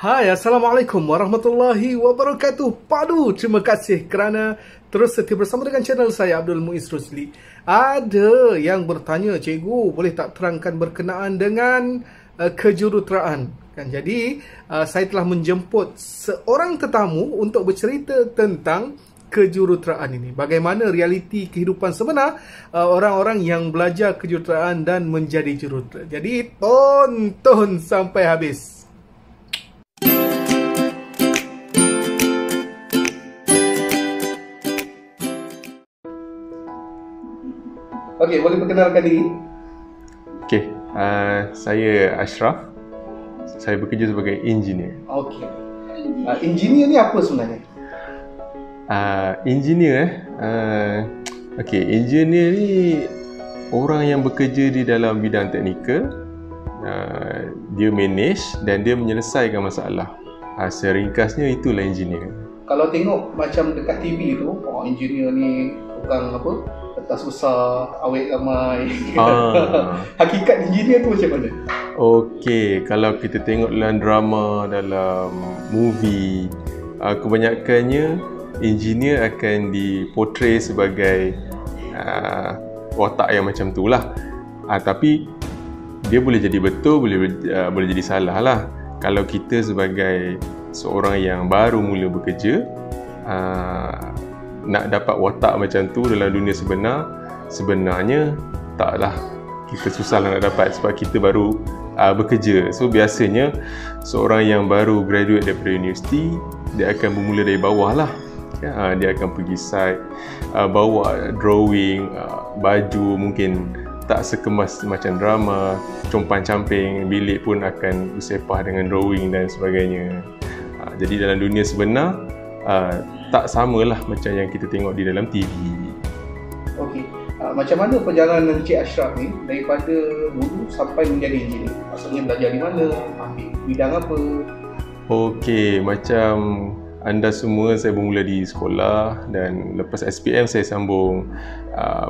Hai, Assalamualaikum warahmatullahi wabarakatuh. Padu, terima kasih kerana terus setia bersama dengan channel saya, Abdul Muiz Rusli. Ada yang bertanya, cikgu boleh tak terangkan berkenaan dengan kejuruteraan? Jadi, saya telah menjemput seorang tetamu untuk bercerita tentang kejuruteraan ini. Bagaimana realiti kehidupan sebenar orang-orang yang belajar kejuruteraan dan menjadi jurutera. Jadi, tonton sampai habis. Okey, boleh perkenalkan diri? Okey, saya Ashraf. Saya bekerja sebagai engineer. Okey. Engineer ni apa sebenarnya? Engineer ni orang yang bekerja di dalam bidang teknikal. Dia manage dan dia menyelesaikan masalah. Seringkasnya itulah engineer. Kalau tengok macam dekat TV tu, engineer ni tukang apa? Kertas besar, awet ramai. Hakikat engineer tu macam mana? Okey, kalau kita tengok dalam drama, dalam movie, kebanyakannya engineer akan dipotray sebagai watak yang macam tu lah. Tapi dia boleh jadi betul, boleh jadi salah lah. Kalau kita sebagai seorang yang baru mula bekerja, nak dapat watak macam tu dalam dunia sebenarnya taklah, kita susah nak dapat sebab kita baru bekerja. So biasanya seorang yang baru graduate daripada universiti, dia akan bermula dari bawah lah. Dia akan pergi site, bawa drawing, baju mungkin tak sekemas macam drama, compang-camping, bilik pun akan bersepah dengan drawing dan sebagainya. Jadi dalam dunia sebenar tak samalah macam yang kita tengok di dalam TV. Okey. Macam mana perjalanan Encik Ashraf ni daripada dulu sampai menjadi engineer? Maksudnya belajar di mana, ambil bidang apa? Okey, macam anda semua, saya bermula di sekolah dan lepas SPM saya sambung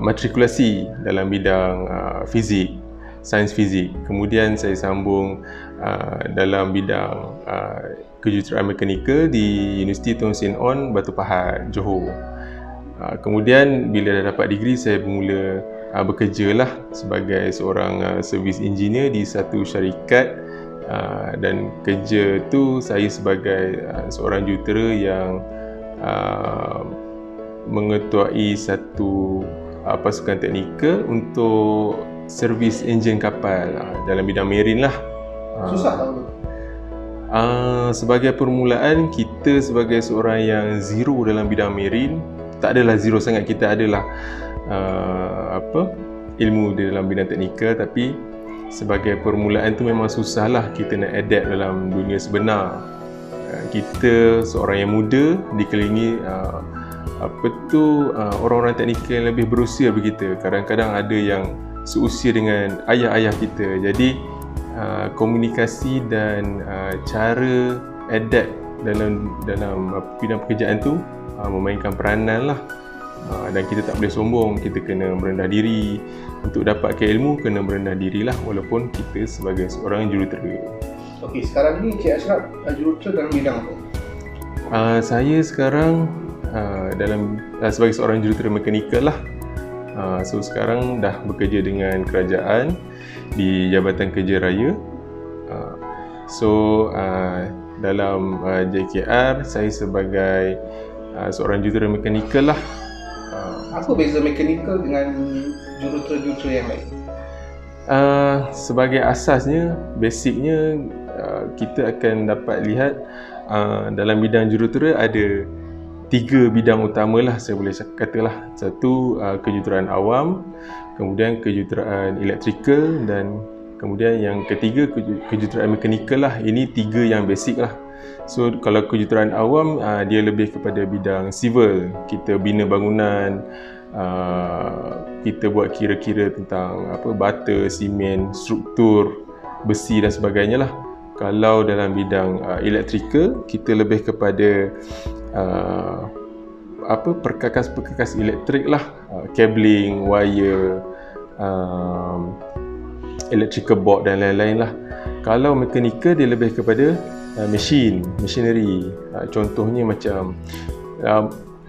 matrikulasi dalam bidang fizik, sains fizik. Kemudian saya sambung dalam bidang kejuruteraan mekanikal di Universiti Tun Sen On, Batu Pahat, Johor. Kemudian bila dah dapat degree, saya bermula bekerja lah sebagai seorang servis engineer di satu syarikat, dan kerja tu saya sebagai seorang jurutera yang mengetuai satu pasukan teknikal untuk servis enjin kapal dalam bidang marine lah. Susah tak tu? Sebagai permulaan, kita sebagai seorang yang zero dalam bidang marine, tak adalah zero sangat, kita adalah ilmu di dalam bidang teknikal, tapi sebagai permulaan tu memang susah lah kita nak adapt dalam dunia sebenar. Kita seorang yang muda dikelilingi orang-orang teknikal yang lebih berusia begitu. Kadang-kadang ada yang seusia dengan ayah-ayah kita. Jadi komunikasi dan cara adapt dalam bidang pekerjaan tu memainkan peranan lah. Dan kita tak boleh sombong, kita kena merendah diri. Untuk dapatkan ilmu, kena merendah dirilah walaupun kita sebagai seorang jurutera. Okey, sekarang ni Encik Ashraf jurutera dalam bidang apa? Saya sekarang sebagai seorang jurutera mekanikal lah. So sekarang dah bekerja dengan kerajaan di Jabatan Kerja Raya. Dalam JKR saya sebagai seorang jurutera mekanikal lah. Apa beza mekanikal dengan jurutera-jurutera yang lain? Sebagai asasnya, basicnya kita akan dapat lihat dalam bidang jurutera ada 3 bidang utama lah, saya boleh katalah. Satu, kejuruteraan awam, kemudian kejuruteraan elektrikal, dan kemudian yang ketiga kejuruteraan mekanikal lah. Ini 3 yang basic lah. So kalau kejuruteraan awam, dia lebih kepada bidang civil. Kita bina bangunan, kita buat kira-kira tentang bata, simen, struktur, besi dan sebagainya lah. Kalau dalam bidang elektrikal, kita lebih kepada perkakas-perkakas elektrik lah, cabling, wire, electrical board dan lain-lain lah. Kalau mekanikal, dia lebih kepada machinery. Contohnya macam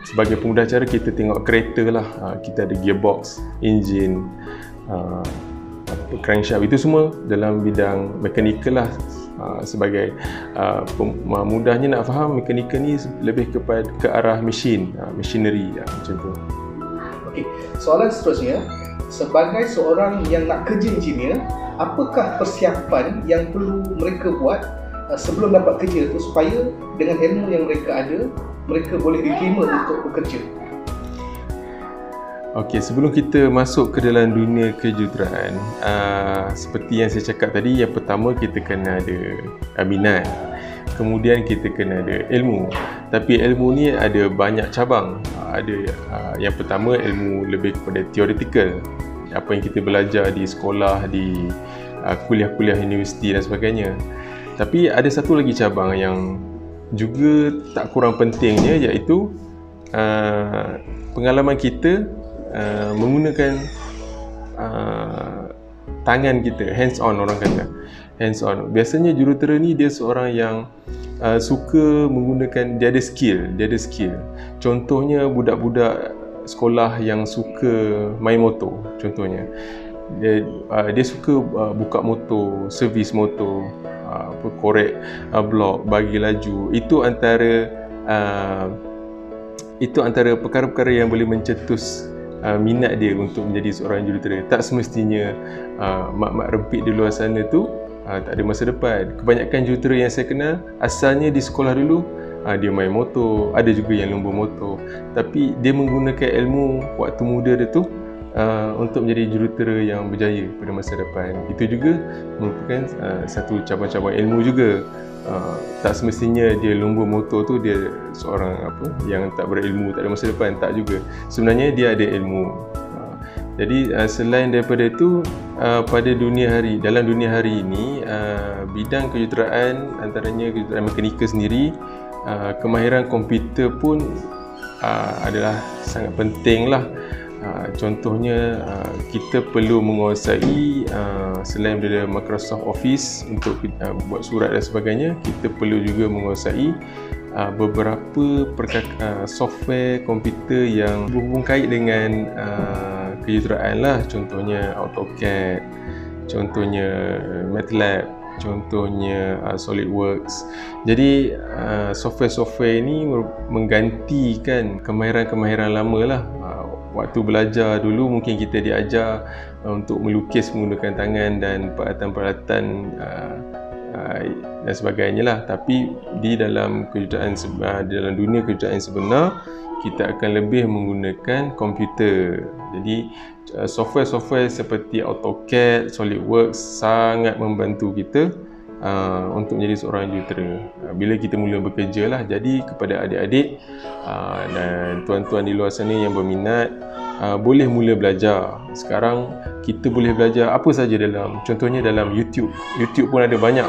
sebagai pemudah cara kita tengok kereta lah, kita ada gearbox, engine, crankshaft, itu semua dalam bidang mekanikal lah. Sebagai mudahnya nak faham, mekanikal ni lebih ke arah machinery macam tu. Okey, soalan seterusnya, sebagai seorang yang nak kerja engineer, apakah persiapan yang perlu mereka buat sebelum dapat kerja tu supaya dengan ilmu yang mereka ada, mereka boleh diterima untuk bekerja? Okey, sebelum kita masuk ke dalam dunia kejuruteraan, seperti yang saya cakap tadi, yang pertama kita kena ada minat. Kemudian kita kena ada ilmu. Tapi ilmu ni ada banyak cabang. Ada yang pertama, ilmu lebih kepada theoretical. Apa yang kita belajar di sekolah, di kuliah-kuliah universiti dan sebagainya. Tapi ada satu lagi cabang yang juga tak kurang pentingnya, iaitu pengalaman kita menggunakan tangan kita, hands on orang kata. Hands on. Biasanya jurutera ni dia seorang yang suka menggunakan, dia ada skill. Contohnya budak-budak sekolah yang suka main motor, contohnya. Dia suka buka motor, servis motor, korek blok, bagi laju. Itu antara perkara-perkara yang boleh mencetus minat dia untuk menjadi seorang jurutera. Tak semestinya mak-mak rempit di luar sana tu tak ada masa depan. Kebanyakan jurutera yang saya kenal asalnya di sekolah dulu dia main motor, ada juga yang lumba motor, tapi dia menggunakan ilmu waktu muda dia tu untuk menjadi jurutera yang berjaya pada masa depan. Itu juga merupakan satu cabang-cabang ilmu juga. Tak semestinya dia lumba motor tu dia seorang yang tak berilmu, tak ada masa depan, tak juga. Sebenarnya dia ada ilmu. Jadi selain daripada itu, dalam dunia hari ini, bidang kejuruteraan, antaranya kejuruteraan mekanikal sendiri, kemahiran komputer pun adalah sangat penting lah. Contohnya kita perlu menguasai selain daripada Microsoft Office untuk buat surat dan sebagainya, kita perlu juga menguasai beberapa software komputer yang berhubung kait dengan kejuruteraan lah. Contohnya AutoCAD, contohnya MATLAB, contohnya SolidWorks. Jadi software-software ini menggantikan kemahiran-kemahiran lama lah. Waktu belajar dulu mungkin kita diajar untuk melukis menggunakan tangan dan peralatan-peralatan dan sebagainya lah. Tapi di dalam dunia kejuruteraan sebenar, kita akan lebih menggunakan komputer. Jadi software-software seperti AutoCAD, SolidWorks sangat membantu kita untuk menjadi seorang jurutera bila kita mula bekerja lah. Jadi kepada adik-adik dan tuan-tuan di luar sana yang berminat, boleh mula belajar. Sekarang kita boleh belajar apa saja contohnya dalam YouTube pun ada banyak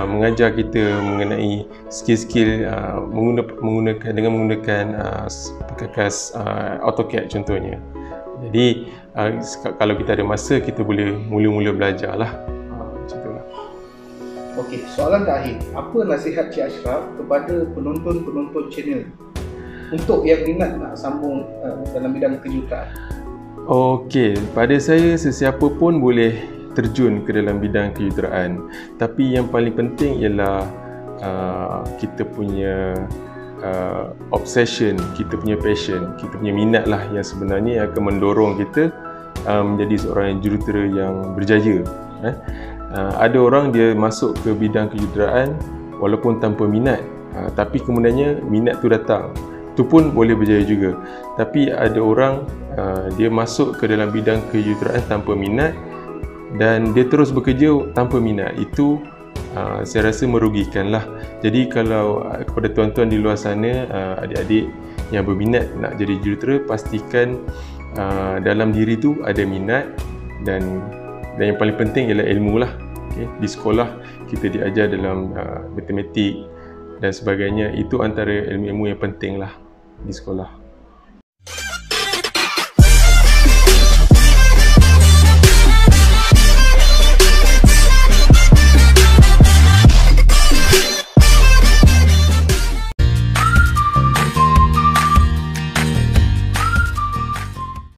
mengajar kita mengenai skill-skill menggunakan perkakas AutoCAD contohnya. Jadi kalau kita ada masa, kita boleh mula-mula belajar lah. Macam tu lah. Okey, soalan terakhir. Apa nasihat Cik Ashraf kepada penonton-penonton channel untuk yang minat nak sambung dalam bidang kejuruteraan? Okey, pada saya sesiapa pun boleh terjun ke dalam bidang kejuruteraan. Tapi yang paling penting ialah kita punya obsession, kita punya passion, kita punya minat lah yang sebenarnya akan mendorong kita menjadi seorang jurutera yang berjaya. Ada orang dia masuk ke bidang kejuruteraan walaupun tanpa minat, tapi kemudiannya minat tu datang, tu pun boleh berjaya juga. Tapi ada orang dia masuk ke dalam bidang kejuruteraan tanpa minat dan dia terus bekerja tanpa minat. Itu saya rasa merugikan lah. Jadi kalau kepada tuan-tuan di luar sana, adik-adik yang berminat nak jadi jurutera, pastikan dalam diri tu ada minat dan yang paling penting ialah ilmu lah. Di sekolah kita diajar dalam matematik dan sebagainya. Itu antara ilmu-ilmu yang penting lah di sekolah.